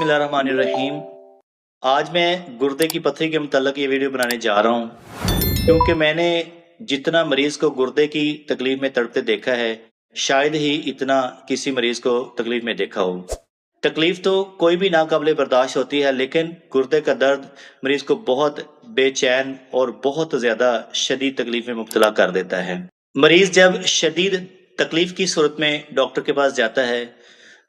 बिस्मिल्लाहिर्रहमानिर्रहीम। आज मैं गुर्दे की पथरी के मुतल्लिक़ ये वीडियो बनाने जा रहा हूँ क्योंकि मैंने जितना मरीज़ को गुर्दे की तकलीफ़ में तड़पते देखा है, शायद ही इतना किसी मरीज़ को तकलीफ़ में देखा हो। तकलीफ़ तो कोई भी नाकाबिले बर्दाश्त होती है, लेकिन गुर्दे का दर्द मरीज़ को बहुत बेचैन और बहुत ज़्यादा शदीद तकलीफ़ में मुब्तला कर देता है। मरीज़ जब शदीद तकलीफ़ की सूरत में डॉक्टर के पास जाता है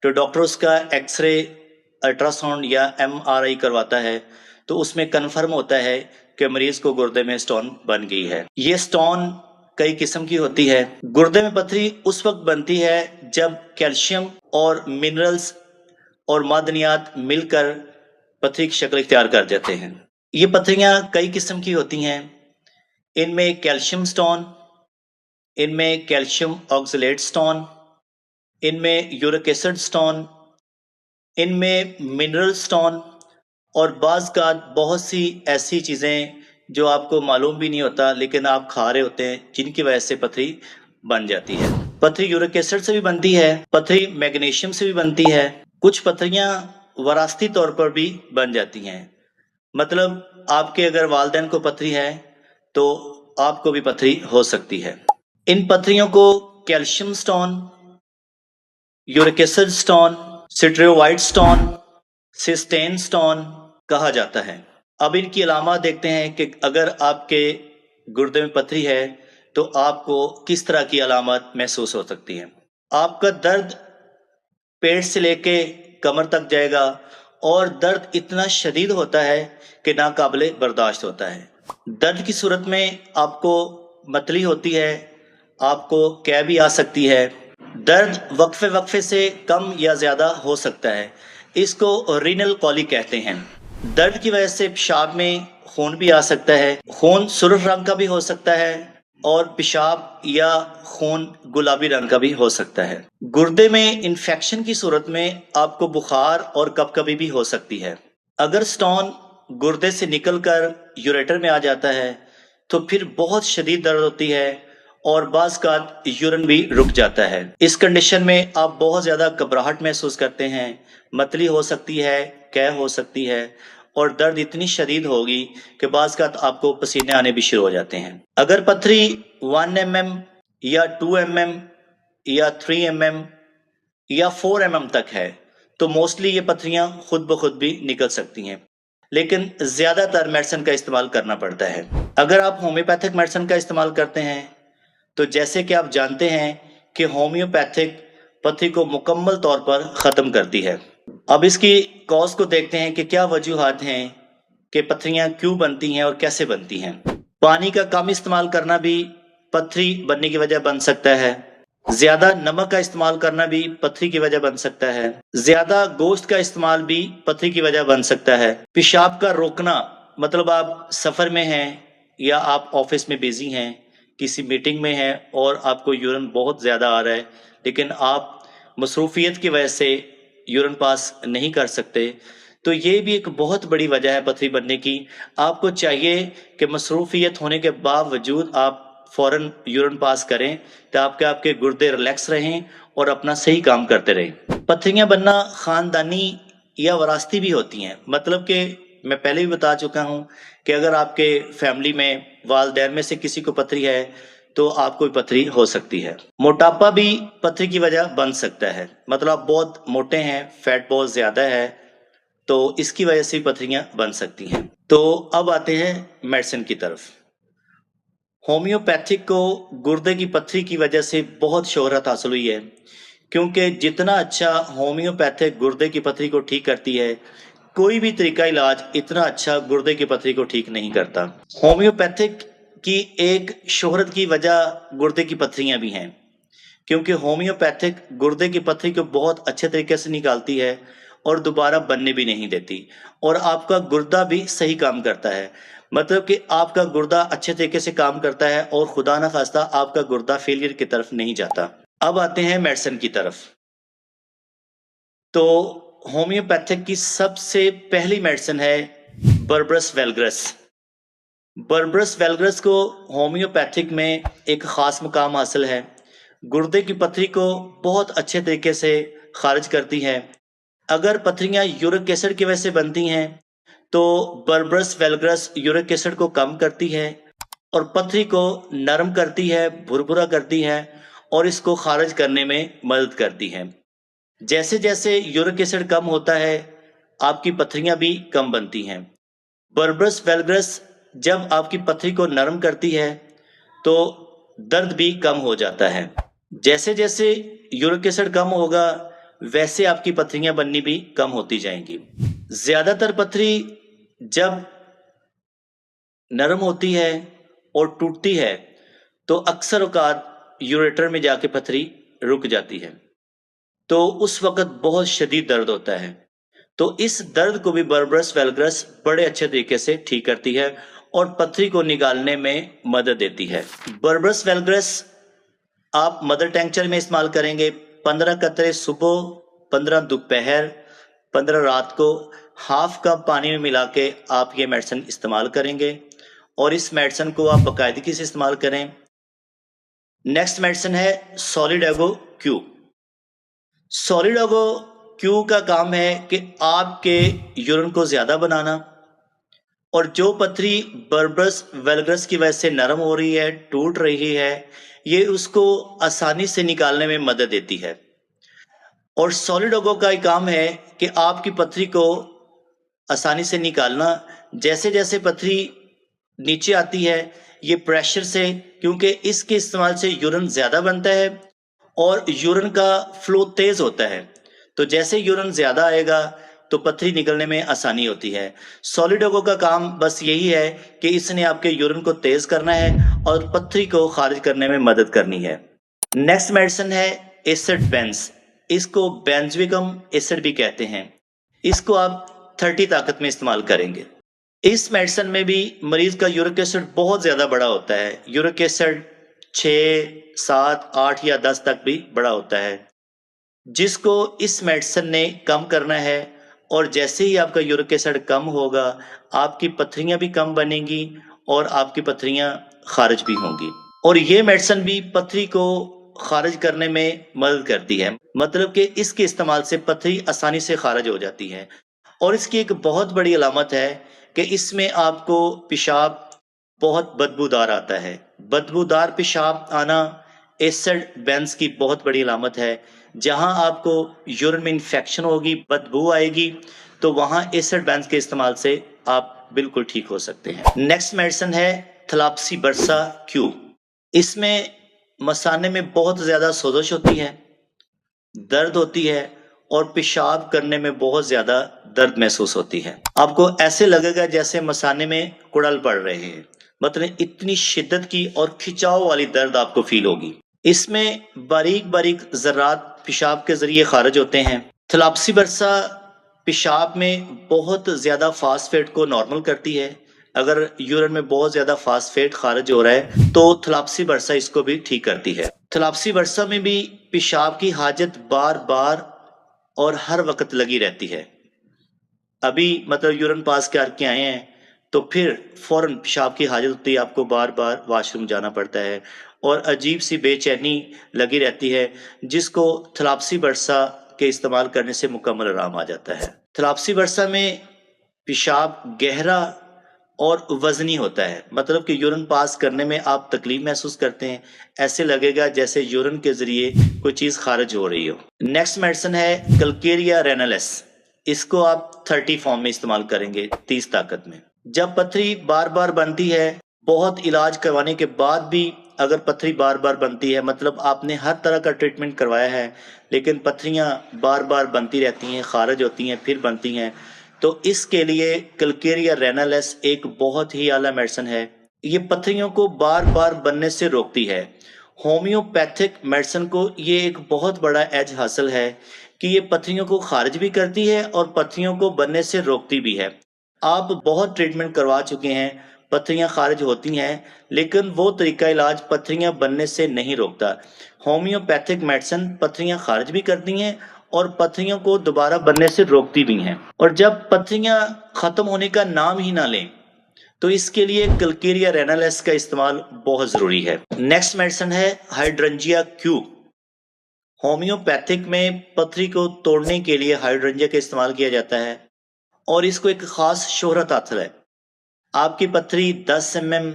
तो डॉक्टर उसका एक्सरे, अल्ट्रासाउंड या एमआरआई करवाता है, तो उसमें कन्फर्म होता है कि मरीज को गुर्दे में स्टोन बन गई है। ये स्टोन कई किस्म की होती है। गुर्दे में पथरी उस वक्त बनती है जब कैल्शियम और मिनरल्स और मादनियात मिलकर पथरी की शक्ल इख्तियार कर जाते हैं। ये पथरियां कई किस्म की होती हैं। इनमें कैल्शियम स्टोन, इनमें कैल्शियम ऑक्सलेट स्टोन, इनमें यूरिक एसिड स्टोन, इनमें मिनरल स्टोन और बाज़ का बहुत सी ऐसी चीज़ें जो आपको मालूम भी नहीं होता, लेकिन आप खा रहे होते हैं, जिनकी वजह से पथरी बन जाती है। पथरी यूरिक एसिड से भी बनती है, पथरी मैग्नीशियम से भी बनती है। कुछ पथरियां वरासती तौर पर भी बन जाती हैं। मतलब आपके अगर वालिदैन को पथरी है तो आपको भी पथरी हो सकती है। इन पथरियों को calcium stone, uric acid stone, सिट्रियोवाइट स्टोन, सिस्टेन स्टोन कहा जाता है। अब इनकी अलामत देखते हैं कि अगर आपके गुर्दे में पथरी है तो आपको किस तरह की अलामत महसूस हो सकती है। आपका दर्द पेट से लेके कमर तक जाएगा और दर्द इतना शदीद होता है कि नाकाबिले बर्दाश्त होता है। दर्द की सूरत में आपको मतली होती है, आपको कै भी आ सकती है। दर्द वक्फे वक्फे से कम या ज़्यादा हो सकता है। इसको रीनल कॉलिक कहते हैं। दर्द की वजह से पेशाब में खून भी आ सकता है। खून सुर्ख रंग का भी हो सकता है और पेशाब या खून गुलाबी रंग का भी हो सकता है। गुर्दे में इन्फेक्शन की सूरत में आपको बुखार और कपकपी भी हो सकती है। अगर स्टोन गुर्दे से निकलकर यूरेटर में आ जाता है तो फिर बहुत शदीद दर्द होती है और बाज़ का यूरिन भी रुक जाता है। इस कंडीशन में आप बहुत ज़्यादा घबराहट महसूस करते हैं, मतली हो सकती है, कै हो सकती है और दर्द इतनी शदीद होगी कि बाज़ का आपको पसीने आने भी शुरू हो जाते हैं। अगर पथरी 1 mm या 2 mm या 3 mm या 4 mm तक है तो मोस्टली ये पथरियां खुद ब खुद भी निकल सकती हैं, लेकिन ज़्यादातर मेडिसिन का इस्तेमाल करना पड़ता है। अगर आप होम्योपैथिक मेडिसिन का इस्तेमाल करते हैं तो जैसे कि आप जानते हैं कि होम्योपैथिक पथरी को मुकम्मल तौर पर ख़त्म करती है। अब इसकी कॉज को देखते हैं कि क्या वजूहात हैं कि पथरियां क्यों बनती हैं और कैसे बनती हैं। पानी का कम इस्तेमाल करना भी पथरी बनने की वजह बन सकता है। ज़्यादा नमक का इस्तेमाल करना भी पथरी की वजह बन सकता है। ज़्यादा गोश्त का इस्तेमाल भी पथरी की वजह बन सकता है। पेशाब का रोकना, मतलब आप सफ़र में हैं या आप ऑफिस में बिजी हैं, किसी मीटिंग में हैं और आपको यूरिन बहुत ज़्यादा आ रहा है, लेकिन आप मसरूफियत की वजह से यूरिन पास नहीं कर सकते, तो ये भी एक बहुत बड़ी वजह है पथरी बनने की। आपको चाहिए कि मसरूफियत होने के बावजूद आप फ़ौरन यूरिन पास करें ताकि आपके गुर्दे रिलैक्स रहें और अपना सही काम करते रहें। पथरियां बनना ख़ानदानी या वरासती भी होती हैं। मतलब कि मैं पहले भी बता चुका हूं कि अगर आपके फैमिली में वालिदैन में से किसी को पथरी है तो आपको भी पथरी हो सकती है। मोटापा भी पथरी की वजह बन सकता है। मतलब आप बहुत मोटे हैं, फैट बहुत ज़्यादा है, तो इसकी वजह से पथरियां बन सकती हैं। तो अब आते हैं मेडिसिन की तरफ। होम्योपैथिक को गुर्दे की पथरी की वजह से बहुत शोहरत हासिल हुई है, क्योंकि जितना अच्छा होम्योपैथिक गुर्दे की पथरी को ठीक करती है, कोई भी तरीका इलाज इतना अच्छा गुर्दे की पथरी को ठीक नहीं करता। होम्योपैथिक की एक शोहरत की वजह गुर्दे की पथरियां भी हैं, क्योंकि होम्योपैथिक गुर्दे की पथरी को बहुत अच्छे तरीके से निकालती है और दोबारा बनने भी नहीं देती, और आपका गुर्दा भी सही काम करता है। मतलब कि आपका गुर्दा अच्छे तरीके से काम करता है और खुदा ना खास्ता आपका गुर्दा फेलियर की तरफ नहीं जाता। अब आते हैं मेडिसिन की तरफ। तो होम्योपैथिक की सबसे पहली मेडिसिन है बर्बरस वैल्गरस। बर्बरस वैल्गरस को होम्योपैथिक में एक ख़ास मुकाम हासिल है। गुर्दे की पथरी को बहुत अच्छे तरीके से खारिज करती है। अगर पथरियां यूरिक एसिड की वजह से बनती हैं तो बर्बरस वैल्गरस यूरिक एसिड को कम करती है और पथरी को नरम करती है, भुरभुरा करती है और इसको खारिज करने में मदद करती है। जैसे जैसे यूरिक एसिड कम होता है आपकी पथरियां भी कम बनती हैं। बर्बरस वैल्गरस जब आपकी पथरी को नरम करती है तो दर्द भी कम हो जाता है। जैसे जैसे यूरिक एसिड कम होगा वैसे आपकी पथरियां बननी भी कम होती जाएंगी। ज्यादातर पथरी जब नरम होती है और टूटती है तो अक्सर औकात यूरेटर में जाके पथरी रुक जाती है, तो उस वक्त बहुत शदीद दर्द होता है। तो इस दर्द को भी बर्बरस वैल्गरस बड़े अच्छे तरीके से ठीक करती है और पथरी को निकालने में मदद देती है। बर्बरस वैल्गरस आप मदर टेंचर में इस्तेमाल करेंगे। 15 कतरे सुबह, 15 दोपहर, 15 रात को हाफ कप पानी में मिला के आप ये मेडिसिन इस्तेमाल करेंगे और इस मेडिसिन को आप बाकायदगी से इस्तेमाल करें। नेक्स्ट मेडिसिन है सॉलिडागो क्यू। सॉलिडागो क्यू का काम है कि आपके यूरिन को ज्यादा बनाना और जो पथरी बर्बरस वैल्गरस की वजह से नरम हो रही है, टूट रही है, ये उसको आसानी से निकालने में मदद देती है। और सॉलिडागो का काम है कि आपकी पथरी को आसानी से निकालना। जैसे जैसे पथरी नीचे आती है ये प्रेशर से, क्योंकि इसके इस्तेमाल से यूरिन ज्यादा बनता है और यूरिन का फ्लो तेज होता है, तो जैसे यूरिन ज्यादा आएगा तो पथरी निकलने में आसानी होती है। सॉलिडागो का काम बस यही है कि इसने आपके यूरिन को तेज करना है और पथरी को खारिज करने में मदद करनी है। नेक्स्ट मेडिसिन है एसिड बेंज। इसको बेंजोइकम एसिड भी कहते हैं। इसको आप 30 ताकत में इस्तेमाल करेंगे। इस मेडिसिन में भी मरीज का यूरिक एसिड बहुत ज्यादा बड़ा होता है। यूरिक एसिड 6, 7, 8 या 10 तक भी बड़ा होता है, जिसको इस मेडिसिन ने कम करना है। और जैसे ही आपका यूरिक एसिड कम होगा आपकी पथरियां भी कम बनेंगी और आपकी पथरियां खारिज भी होंगी। और ये मेडिसिन भी पथरी को खारिज करने में मदद करती है, मतलब कि इसके इस्तेमाल से पथरी आसानी से खारिज हो जाती है। और इसकी एक बहुत बड़ी अलामत है कि इसमें आपको पेशाब बहुत बदबूदार आता है। बदबूदार पेशाब आना एसिड बेंज की बहुत बड़ी अलामत है। जहां आपको यूरिन में इन्फेक्शन होगी, बदबू आएगी, तो वहां एसिड बेंज के इस्तेमाल से आप बिल्कुल ठीक हो सकते हैं। नेक्स्ट मेडिसिन है थलाप्सिबर्सा क्यू। इसमें मसाने में बहुत ज्यादा सोजश होती है, दर्द होती है और पेशाब करने में बहुत ज्यादा दर्द महसूस होती है। आपको ऐसे लगेगा जैसे मसाने में कुड़ल पड़ रहे हैं, मतलब इतनी शिद्दत की और खिंचाव वाली दर्द आपको फील होगी। इसमें बारीक बारीक जर्रात पेशाब के जरिए खारिज होते हैं। थलाप्सिबर्सा पेशाब में बहुत ज्यादा फास्फेट को नॉर्मल करती है। अगर यूरिन में बहुत ज्यादा फास्फेट खारिज हो रहा है तो थलाप्सिबर्सा इसको भी ठीक करती है। थलाप्सिबर्सा में भी पेशाब की हाजत बार बार और हर वक्त लगी रहती है। अभी मतलब यूरिन पास करके आए हैं तो फिर फौरन पेशाब की हाजत होती है, आपको बार बार वॉशरूम जाना पड़ता है और अजीब सी बेचैनी लगी रहती है, जिसको थलाप्सिबर्सा के इस्तेमाल करने से मुकम्मल आराम आ जाता है। थलाप्सिबर्सा में पेशाब गहरा और वजनी होता है, मतलब कि यूरिन पास करने में आप तकलीफ महसूस करते हैं, ऐसे लगेगा जैसे यूरिन के जरिए कोई चीज खारिज हो रही हो। नेक्स्ट मेडिसिन है कल्केरिया रेनालिस। इसको आप 30 फॉर्म में इस्तेमाल करेंगे, 30 ताकत में। जब पथरी बार बार बनती है, बहुत इलाज करवाने के बाद भी अगर पथरी बार बार बनती है, मतलब आपने हर तरह का ट्रीटमेंट करवाया है लेकिन पथरियां बार बार बनती रहती हैं, खारिज होती हैं, फिर बनती हैं, तो इसके लिए कल्केरिया रेनालिस एक बहुत ही आला मेडिसिन है। ये पथरियों को बार बार बनने से रोकती है। होम्योपैथिक मेडिसिन को ये एक बहुत बड़ा एज हासिल है कि ये पथरियों को खारिज भी करती है और पथरियों को बनने से रोकती भी है। आप बहुत ट्रीटमेंट करवा चुके हैं, पथरियां खारिज होती हैं, लेकिन वो तरीका इलाज पथरियां बनने से नहीं रोकता। होम्योपैथिक मेडिसिन पथरियां खारिज भी करती हैं और पथरियों को दोबारा बनने से रोकती भी हैं। और जब पथरियां खत्म होने का नाम ही ना लें तो इसके लिए कल्केरिया रेनालिस का इस्तेमाल बहुत जरूरी है। नेक्स्ट मेडिसिन है हाइड्रेंजिया क्यू। ہومیوپیتھک میں پتھری کو توڑنے کے لیے ہائیڈرنجیا کا استعمال کیا جاتا ہے اور اس کو ایک خاص شہرت حاصل ہے۔ آپ کی پتھری 10 mm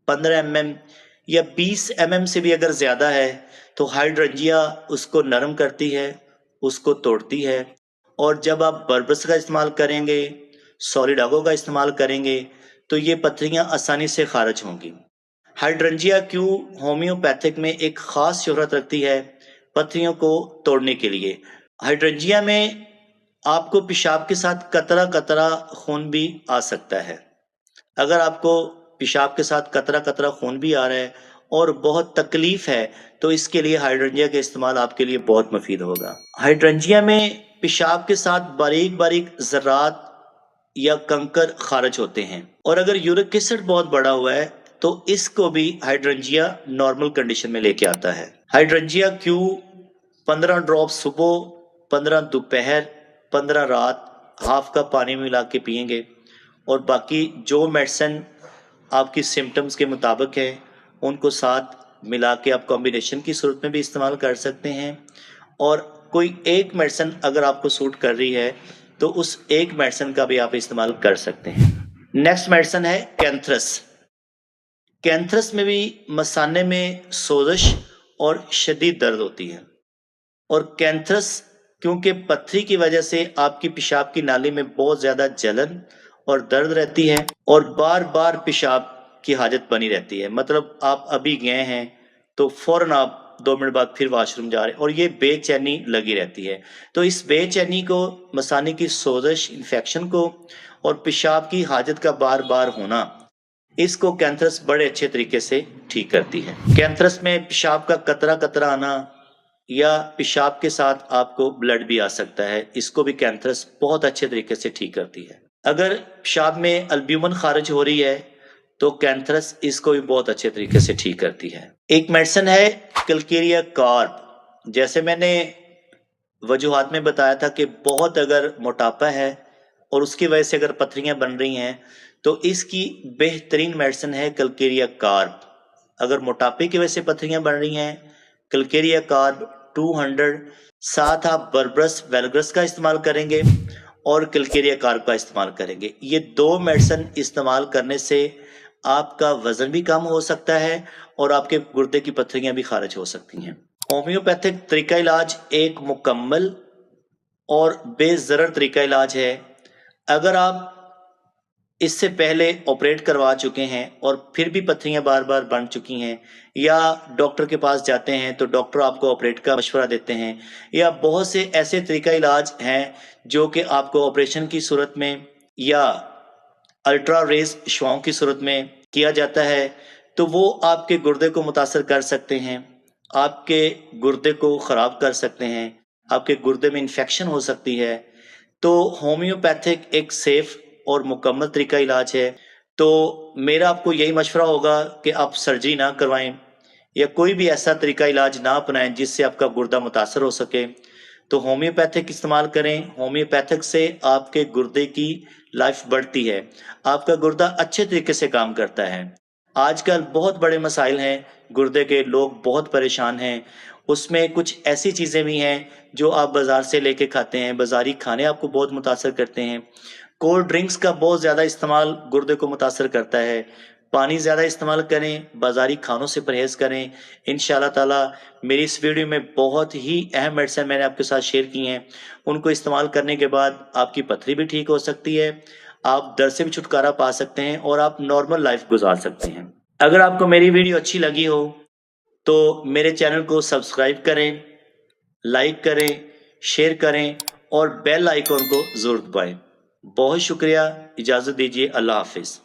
15 mm یا 20 mm سے بھی اگر زیادہ ہے تو ہائیڈرنجیا اس کو نرم کرتی ہے، اس کو توڑتی ہے، اور جب آپ بربس کا استعمال کریں گے، سولیڈاگو کا استعمال کریں گے تو یہ پتھریاں آسانی سے خارج ہوں گی۔ ہائیڈرنجیا کیوں ہومیوپیتھک میں ایک خاص شہرت رکھتی ہے پتھریوں کو توڑنے کے لیے؟ ہائیڈرنجیا میں آپ کو پیشاب کے ساتھ قطرہ قطرہ خون بھی آ سکتا ہے۔ اگر آپ کو پیشاب کے ساتھ قطرہ قطرہ خون بھی آ رہا ہے اور بہت تکلیف ہے تو اس کے لیے ہائیڈرنجیا کا استعمال آپ کے لیے بہت مفید ہوگا۔ ہائیڈرنجیا میں پیشاب کے ساتھ باریک باریک ذرات یا کنکر خارج ہوتے ہیں، اور اگر یورک ایسڈ بہت بڑا ہوا ہے تو اس کو بھی ہائیڈرنجیا نارمل کنڈیشن میں لے کے آتا ہے۔ ہائیڈرنجیا کیوں 15 ڈراپ صبح، 15 دوپہر، 15 رات ہاف کپ پانی میں ملا کے پئیں گے، اور باقی جو میڈیسن آپ کی سمٹمز کے مطابق ہے ان کو ساتھ ملا کے آپ کمبینیشن کی صورت میں بھی استعمال کر سکتے ہیں، اور کوئی ایک میڈیسن اگر آپ کو سوٹ کر رہی ہے تو اس ایک میڈیسن کا بھی آپ استعمال کر سکتے ہیں۔ نیکسٹ میڈیسن ہے کینتھرس۔ کینتھرس میں بھی مثانے میں سوزش اور شدید درد ہوتی ہے، اور کینتھرس کیونکہ پتھری کی وجہ سے آپ کی پیشاب کی نالی میں بہت زیادہ جلن اور درد رہتی ہے، اور بار بار پیشاب کی حاجت بنی رہتی ہے، مطلب آپ ابھی گئے ہیں تو فوراً آپ 2 منٹ بعد پھر واش روم جا رہے ہیں، اور یہ بے چینی لگی رہتی ہے۔ تو اس بے چینی کو، مثانے کی سوزش، انفیکشن کو، اور پیشاب کی حاجت کا بار بار ہونا، اس کو کینتھرس بڑے اچھے طریقے سے ٹھیک کرتی ہے۔ کینتھرس میں پیشاب کا قطرہ قطرہ آنا یا پیشاب کے ساتھ آپ کو بلڈ بھی آ سکتا ہے، اس کو بھی کینتھرس بہت اچھے طریقے سے ٹھیک کرتی ہے۔ اگر پیشاب میں البیومن خارج ہو رہی ہے تو کینتھرس اس کو بھی بہت اچھے طریقے سے ٹھیک کرتی ہے۔ ایک میڈیسن ہے کلکیریا کارب۔ جیسے میں نے وجوہات میں بتایا تھا کہ بہت اگر موٹاپا ہے اور اس کی وجہ سے اگر پتھریاں بن رہی ہیں تو اس کی بہترین میڈیسن ہے کلکیریا کارب۔ اگر موٹاپے کی وجہ سے پتھریاں بن رہی ہیں، کلکیریا کارب 200، ساتھ آپ بربرس ویلگرس کا استعمال کریں گے اور کلکیریا کارب کا استعمال کریں گے۔ یہ 2 میڈیسن استعمال کرنے سے آپ کا وزن بھی کم ہو سکتا ہے اور آپ کے گردے کی پتھریاں بھی خارج ہو سکتی ہیں۔ ہومیوپیتھک طریقہ علاج ایک مکمل اور بے ضرر طریقہ علاج ہے۔ اگر آپ اس سے پہلے آپریٹ کروا چکے ہیں اور پھر بھی پتھریاں بار بار بن چکی ہیں، یا ڈاکٹر کے پاس جاتے ہیں تو ڈاکٹر آپ کو آپریٹ کا مشورہ دیتے ہیں، یا بہت سے ایسے طریقہ علاج ہیں جو کہ آپ کو آپریشن کی صورت میں یا الٹرا ریز شعاؤں کی صورت میں کیا جاتا ہے، تو وہ آپ کے گردے کو متاثر کر سکتے ہیں، آپ کے گردے کو خراب کر سکتے ہیں، آپ کے گردے میں انفیکشن ہو سکتی ہے۔ تو ہومیوپیتھک ایک سیف اور مکمل طریقہ علاج ہے۔ تو میرا آپ کو یہی مشورہ ہوگا کہ آپ سرجری نہ کروائیں یا کوئی بھی ایسا طریقہ علاج نہ اپنائیں جس سے آپ کا گردہ متاثر ہو سکے، تو ہومیوپیتھک استعمال کریں۔ ہومیوپیتھک سے آپ کے گردے کی لائف بڑھتی ہے، آپ کا گردہ اچھے طریقے سے کام کرتا ہے۔ آج کل بہت بڑے مسائل ہیں گردے کے، لوگ بہت پریشان ہیں، اس میں کچھ ایسی چیزیں بھی ہیں جو آپ بازار سے لے کے کھاتے ہیں، بازاری کھانے آپ کو بہت متاثر کرتے ہیں۔ کولڈ ڈرنکس کا بہت زیادہ استعمال گردے کو متاثر کرتا ہے۔ پانی زیادہ استعمال کریں، بازاری کھانوں سے پرہیز کریں۔ انشاءاللہ تعالی میری اس ویڈیو میں بہت ہی اہم میڈیسن میں نے آپ کے ساتھ شیئر کی ہیں، ان کو استعمال کرنے کے بعد آپ کی پتھری بھی ٹھیک ہو سکتی ہے، آپ درد سے بھی چھٹکارا پا سکتے ہیں، اور آپ نارمل لائف گزار سکتے ہیں۔ اگر آپ کو میری ویڈیو اچھی لگی ہو تو میرے چینل کو سبسکرائب کریں، لائک کریں، شیئر کریں، اور بیل آئیکن کو ضرور دبائیں۔ بہت شکریہ، اجازت دیجیے، اللہ حافظ۔